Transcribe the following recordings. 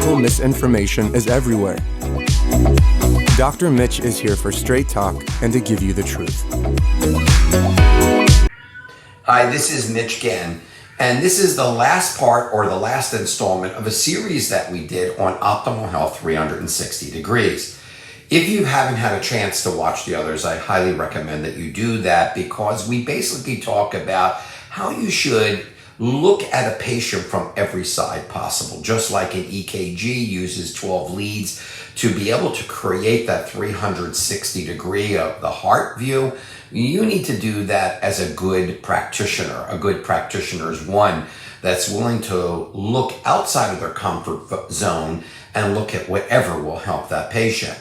medical misinformation is everywhere. Dr. Mitch is here for straight talk and to give you the truth. Hi, this is Mitch Ghen, and this is the last part or the last installment of a series that we did on Optimal Health 360 Degrees. If you haven't had a chance to watch the others, I highly recommend that you do that, because we basically talk about how you should look at a patient from every side possible. Just like an EKG uses 12 leads to be able to create that 360 degree of the heart view, you need to do that as a good practitioner. A good practitioner is one that's willing to look outside of their comfort zone and look at whatever will help that patient.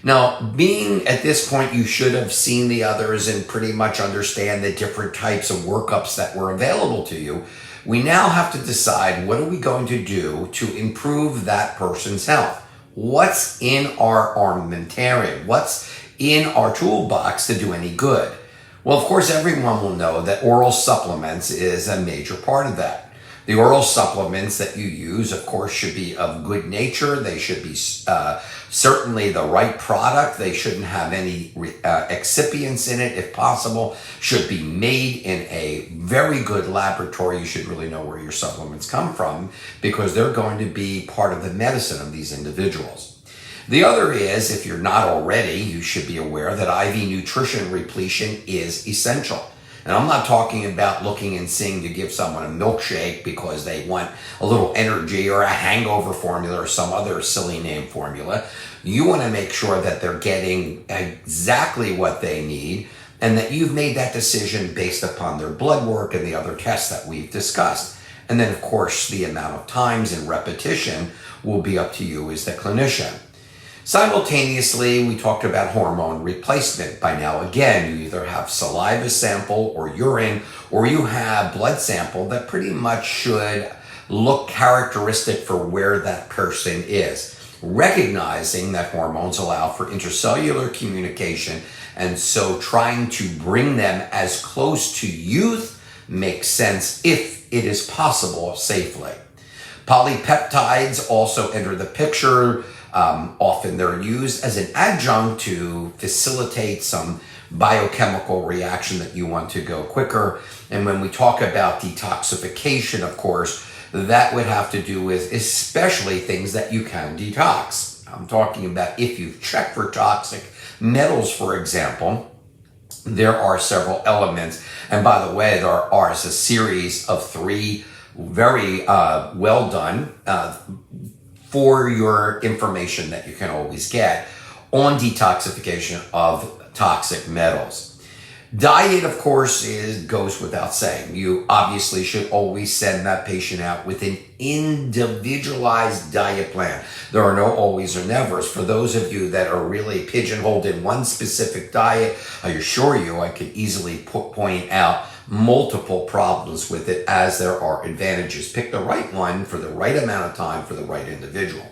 Now, being at this point, you should have seen the others and pretty much understand the different types of workups that were available to you. We now have to decide, what are we going to do to improve that person's health? What's in our armamentarium? What's in our toolbox to do any good? Well, of course, everyone will know that oral supplements is a major part of that. The oral supplements that you use, of course, should be of good nature. They should be certainly the right product. They shouldn't have any excipients in it, if possible. Should be made in a very good laboratory. You should really know where your supplements come from, because they're going to be part of the medicine of these individuals. The other is, if you're not already, you should be aware that IV nutrition repletion is essential. And I'm not talking about looking and seeing to give someone a milkshake because they want a little energy, or a hangover formula, or some other silly name formula. You want to make sure that they're getting exactly what they need, and that you've made that decision based upon their blood work and the other tests that we've discussed. And then, of course, the amount of times and repetition will be up to you as the clinician. Simultaneously, we talked about hormone replacement. By now, again, you either have saliva sample or urine, or you have blood sample that pretty much should look characteristic for where that person is. Recognizing that hormones allow for intercellular communication, and so trying to bring them as close to youth makes sense if it is possible safely. Polypeptides also enter the picture. Often they're used as an adjunct to facilitate some biochemical reaction that you want to go quicker. And when we talk about detoxification, of course, that would have to do with especially things that you can detox. I'm talking about if you've checked for toxic metals, for example. There are several elements. And by the way, there are a series of 3 very well done for your information that you can always get on detoxification of toxic metals. Diet, of course, goes without saying. You obviously should always send that patient out with an individualized diet plan. There are no always or nevers. For those of you that are really pigeonholed in one specific diet, I assure you I could easily point out multiple problems with it, as there are advantages. Pick the right one for the right amount of time for the right individual.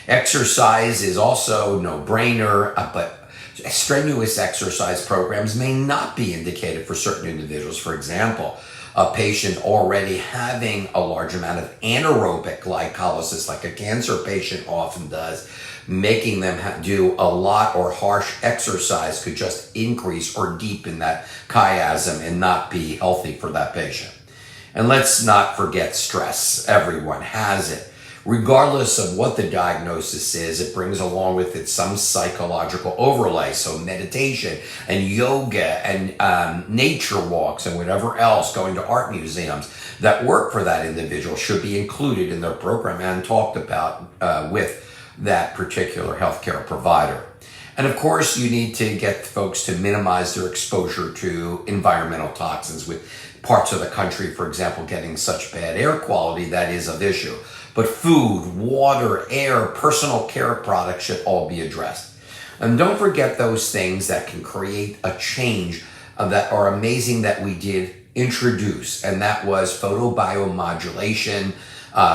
Exercise is also no-brainer, but strenuous exercise programs may not be indicated for certain individuals. For example, a patient already having a large amount of anaerobic glycolysis, like a cancer patient often does, making them do a lot or harsh exercise could just increase or deepen that chiasm and not be healthy for that patient. And let's not forget stress. Everyone has it. Regardless of what the diagnosis is, it brings along with it some psychological overlay. So meditation and yoga and nature walks and whatever else, going to art museums that work for that individual should be included in their program and talked about with that particular healthcare provider. And of course, you need to get folks to minimize their exposure to environmental toxins, with parts of the country, for example, getting such bad air quality that is of issue. But food, water, air, personal care products should all be addressed. And don't forget those things that can create a change that are amazing that we did introduce, and that was photobiomodulation,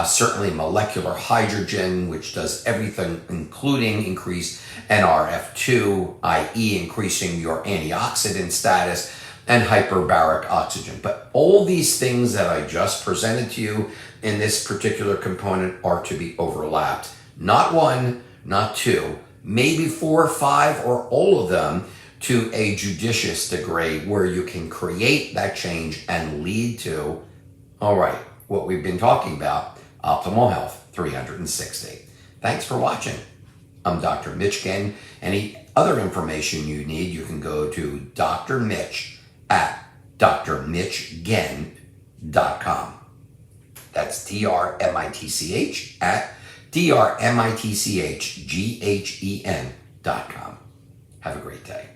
certainly molecular hydrogen, which does everything, including increase NRF2, i.e. increasing your antioxidant status, and hyperbaric oxygen. But all these things that I just presented to you in this particular component are to be overlapped. Not one, not two, maybe 4 or 5 or all of them to a judicious degree where you can create that change and lead to, all right, what we've been talking about, Optimal Health 360. Thanks for watching. I'm Dr. Mitch Ghen. Any other information you need, you can go to Dr. Mitch at drmitchghen.com. That's DRMITCH at DRMITCHGHEN.com. Have a great day.